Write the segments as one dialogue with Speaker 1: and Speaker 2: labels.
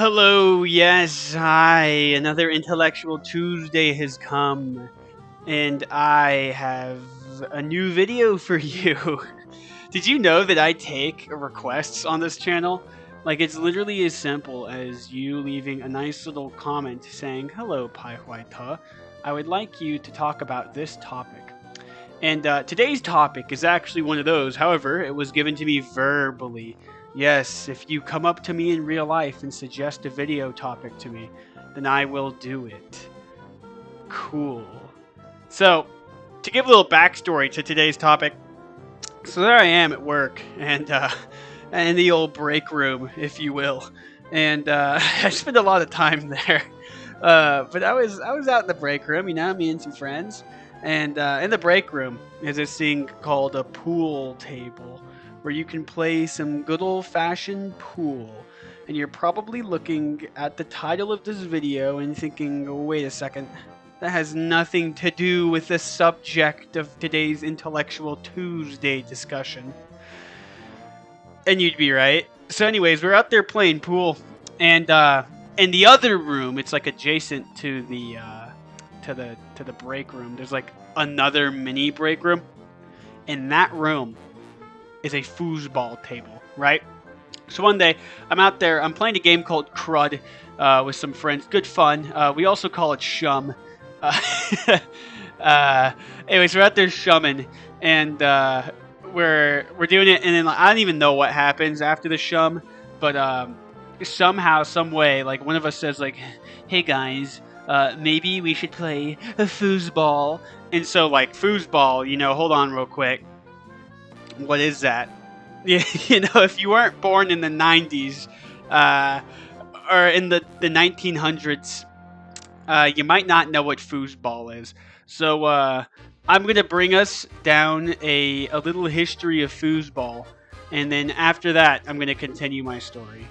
Speaker 1: Hello, yes, hi. Another Intellectual Tuesday has come, and I have a new video for you. Did you know that I take requests on this channel? Like, it's literally as simple as you leaving a nice little comment saying, "Hello, Pai Huai Te. I would like you to talk about this topic." And today's topic is actually one of those. However, it was given to me verbally. Yes, if you come up to me in real life and suggest a video topic to me, then I will do it. Cool. So, to give a little backstory to today's topic, so there I am at work, and in the old break room, if you will, and I spent a lot of time there. But I was out in the break room, me and some friends, and in the break room is this thing called a pool table, where you can play some good old fashioned pool. And you're probably looking at the title of this video and thinking, wait a second, that has nothing to do with the subject of today's Intellectual Tuesday discussion. And you'd be right. So, anyways, we're out there playing pool, and in the other room, it's like adjacent to the break room. There's like another mini break room. In that room is a foosball table, right? So one day, I'm out there. I'm playing a game called Crud with some friends. Good fun. We also call it Shum. Anyways, we're out there shumming, and we're doing it, and then I don't even know what happens after the shum, but somehow, some way, like one of us says, like, "Hey guys, maybe we should play a foosball." And so, like, foosball, hold on real quick. What is that? Yeah, if you weren't born in the 90s, or in the 1900s, you might not know what foosball is. So I'm going to bring us down a little history of foosball, and then after that, I'm going to continue my story.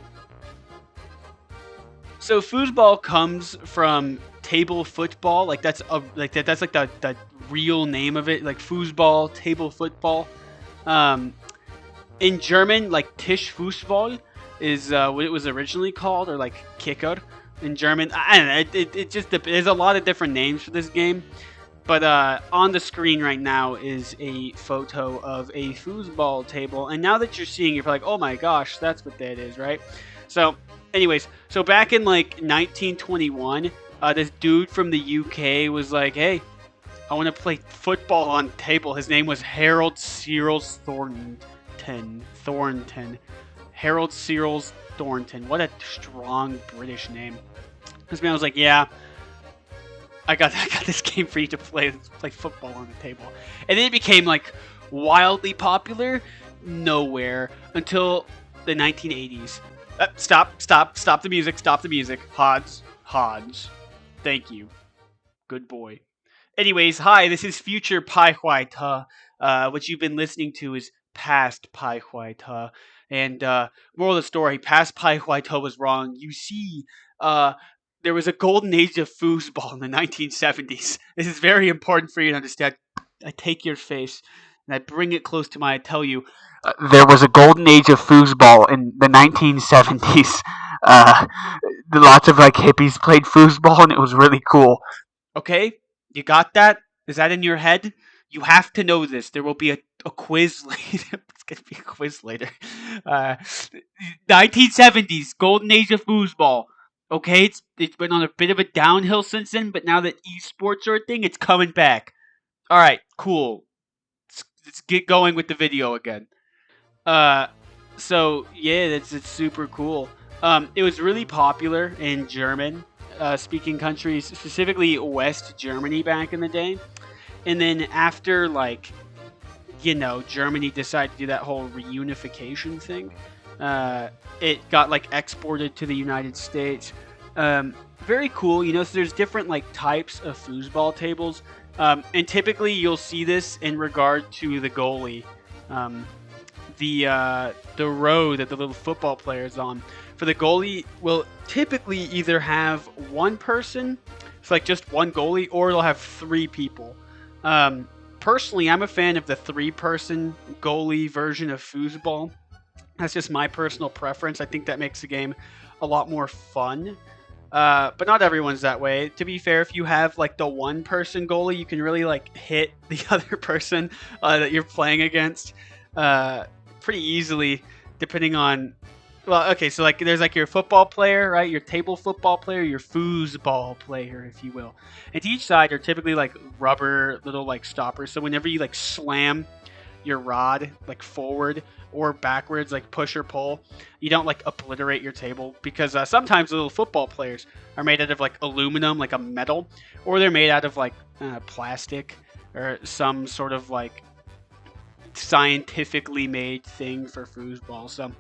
Speaker 1: So foosball comes from table football, like that's that's like the real name of it, like foosball, table football. In German, like Tisch Fußball is what it was originally called, or like Kicker in German. I don't know. It just there's a lot of different names for this game, but on the screen right now is a photo of a foosball table, and now that you're seeing, you're like, oh my gosh, that's what that is, right? So, anyways, so back in like 1921, this dude from the UK was like, hey, I want to play football on table. His name was Harold Searles Thornton. Harold Searles Thornton. What a strong British name. This man was like, yeah, I got this game for you to play football on the table. And then it became like wildly popular nowhere until the 1980s. Stop the music. Hodge. Thank you. Good boy. Anyways, hi, this is future Pai Huai Te. What you've been listening to is past Pai Huai Te. And moral of the story, past Pai Huai Te was wrong. You see, there was a golden age of foosball in the 1970s. This is very important for you to understand. I take your face and I bring it close to my. I tell you, there was a golden age of foosball in the 1970s. Lots of like hippies played foosball, and it was really cool. Okay, you got that? Is that in your head? You have to know this. There will be a quiz later. It's gonna be a quiz later. 1970s, golden age of foosball. Okay, it's been on a bit of a downhill since then, but now that esports are a thing, it's coming back. All right, cool. Let's get going with the video again. Uh, so yeah, it's super cool. It was really popular in German speaking countries, specifically West Germany back in the day. And then after, like, Germany decided to do that whole reunification thing, it got like exported to the United States. Very cool, so there's different like types of foosball tables, and typically you'll see this in regard to the goalie, the row that the little football player is on. For the goalie, will typically either have one person, it's like just one goalie, or it'll have three people. Personally, I'm a fan of the three-person goalie version of foosball. That's just my personal preference. I think that makes the game a lot more fun. But not everyone's that way. To be fair, if you have like the one person goalie, you can really like hit the other person that you're playing against pretty easily, depending on. Well, okay, so like there's like your football player, right? Your table football player, your foosball player, if you will. And to each side are typically like rubber little like stoppers. So whenever you like slam your rod like forward or backwards, like push or pull, you don't like obliterate your table, because sometimes little football players are made out of like aluminum, like a metal, or they're made out of like plastic or some sort of like scientifically made thing for foosball. So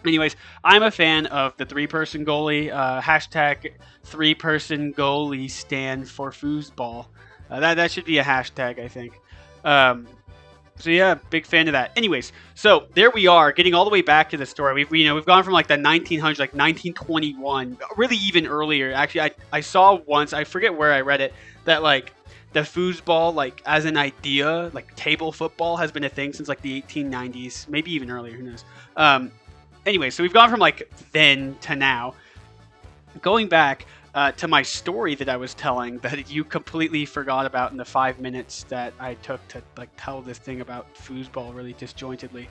Speaker 1: anyways, I'm a fan of the three-person goalie. Hashtag three-person goalie stand for foosball. That should be a hashtag, I think. So yeah, big fan of that. Anyways, so there we are, getting all the way back to the story. We've gone from like the 1900s, like 1921, really even earlier. Actually, I saw once, I forget where I read it, that like the foosball, like as an idea, like table football, has been a thing since like the 1890s, maybe even earlier. Who knows? Anyway, so we've gone from like then to now. Going back to my story that I was telling that you completely forgot about in the 5 minutes that I took to like tell this thing about foosball really disjointedly,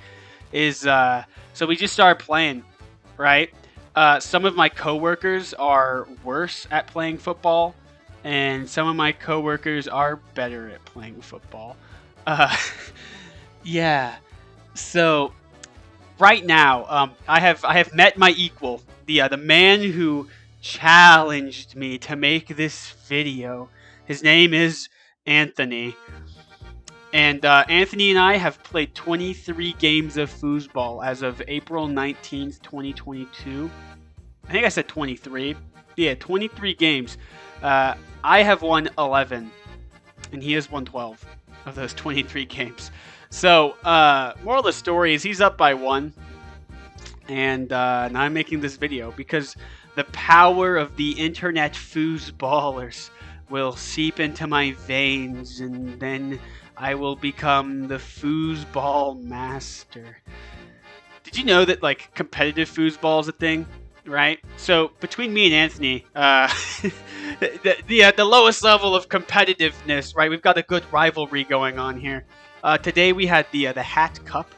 Speaker 1: is so we just started playing, right? Some of my coworkers are worse at playing football, and some of my coworkers are better at playing football. Yeah. So right now, I have met my equal, the man who challenged me to make this video. His name is Anthony, and Anthony and I have played 23 games of foosball as of April 19th, 2022. I think I said 23. Yeah, 23 games. I have won 11, and he has won 12 of those 23 games. So, moral of the story is he's up by 1, and now I'm making this video because the power of the internet foosballers will seep into my veins, and then I will become the foosball master. Did you know that like competitive foosball is a thing? Right? So between me and Anthony, the lowest level of competitiveness, right? We've got a good rivalry going on here. Today we had the hat cup.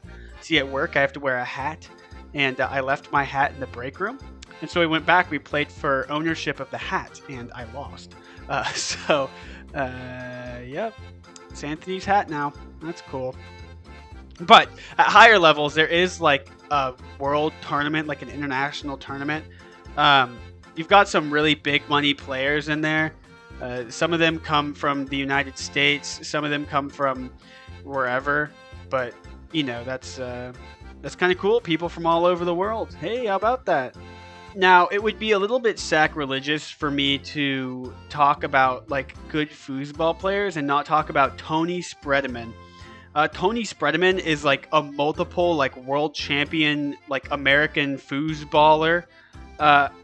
Speaker 1: See, at work I have to wear a hat, and I left my hat in the break room. And so we went back, we played for ownership of the hat, and I lost. Yep, it's Anthony's hat now. That's cool. But at higher levels, there is like a world tournament, like an international tournament. You've got some really big money players in there. Some of them come from the United States. Some of them come from wherever. But, you know, that's kind of cool. People from all over the world. Hey, how about that? Now, it would be a little bit sacrilegious for me to talk about like good foosball players and not talk about Tony Spredeman. Tony Spredeman is like a multiple like world champion, like American foosballer.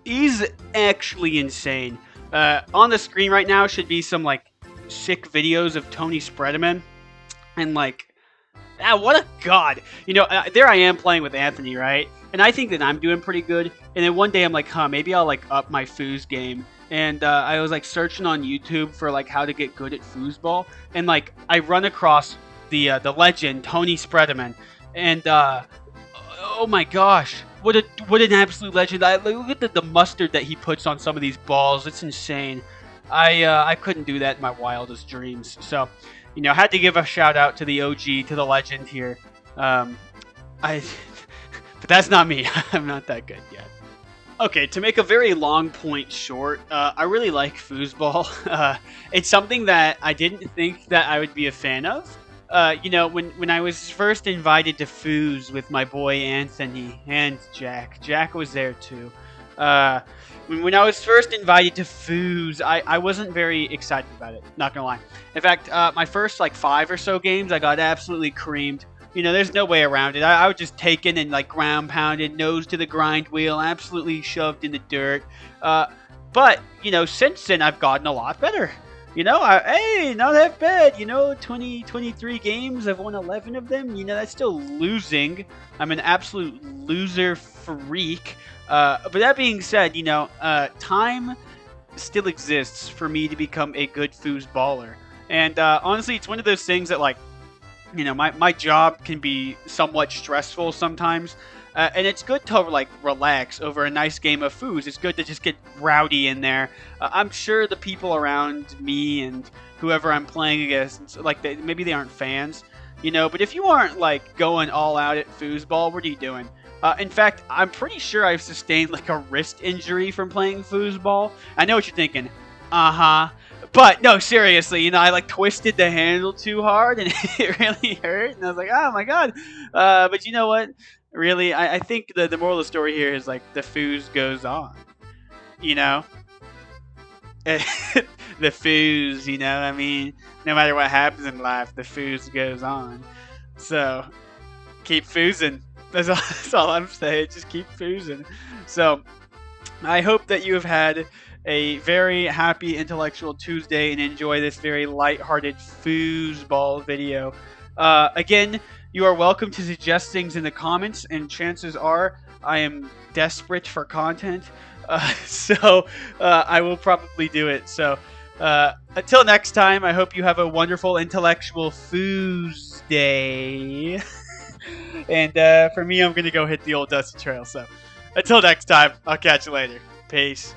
Speaker 1: He's actually insane. On the screen right now should be some like sick videos of Tony Spredeman, and like, what a god! You know, there I am playing with Anthony, right? And I think that I'm doing pretty good. And then one day I'm like, maybe I'll like up my foos game. And I was like searching on YouTube for like how to get good at foosball, and like I run across the legend Tony Spredeman, and oh my gosh, what an absolute legend! Look at the mustard that he puts on some of these balls. It's insane. I couldn't do that in my wildest dreams. So, you know, I had to give a shout out to the OG, to the legend here. But that's not me. I'm not that good yet. Okay, to make a very long point short, I really like foosball. It's something that I didn't think that I would be a fan of. You know, when I was first invited to Foos with my boy Anthony and Jack was there too. When I was first invited to Foos, I wasn't very excited about it, not gonna lie. In fact, my first like 5 or so games, I got absolutely creamed. You know, there's no way around it. I was just taken and like ground pounded, nose to the grind wheel, absolutely shoved in the dirt. But, you know, since then I've gotten a lot better. Hey, not that bad. 23 games. I've won 11 of them. That's still losing. I'm an absolute loser freak. But that being said, time still exists for me to become a good foosballer. And honestly, it's one of those things that, like, my job can be somewhat stressful sometimes. And it's good to like relax over a nice game of foos. It's good to just get rowdy in there. I'm sure the people around me and whoever I'm playing against, like maybe they aren't fans, But if you aren't like going all out at foosball, what are you doing? In fact, I'm pretty sure I've sustained like a wrist injury from playing foosball. I know what you're thinking. Uh huh. But no, seriously, I like twisted the handle too hard and it really hurt. And I was like, oh my god. But you know what? Really, I think the moral of the story here is like the foos goes on. You know, the foos. I mean, no matter what happens in life, the foos goes on. So keep foosing. That's all I'm saying. Just keep foosing. So I hope that you have had a very happy Intellectual Tuesday and enjoy this very lighthearted foosball video. Again, you are welcome to suggest things in the comments, and chances are I am desperate for content, so I will probably do it. So until next time, I hope you have a wonderful Intellectual Foosday. And for me, I'm going to go hit the old dusty trail. So until next time, I'll catch you later. Peace.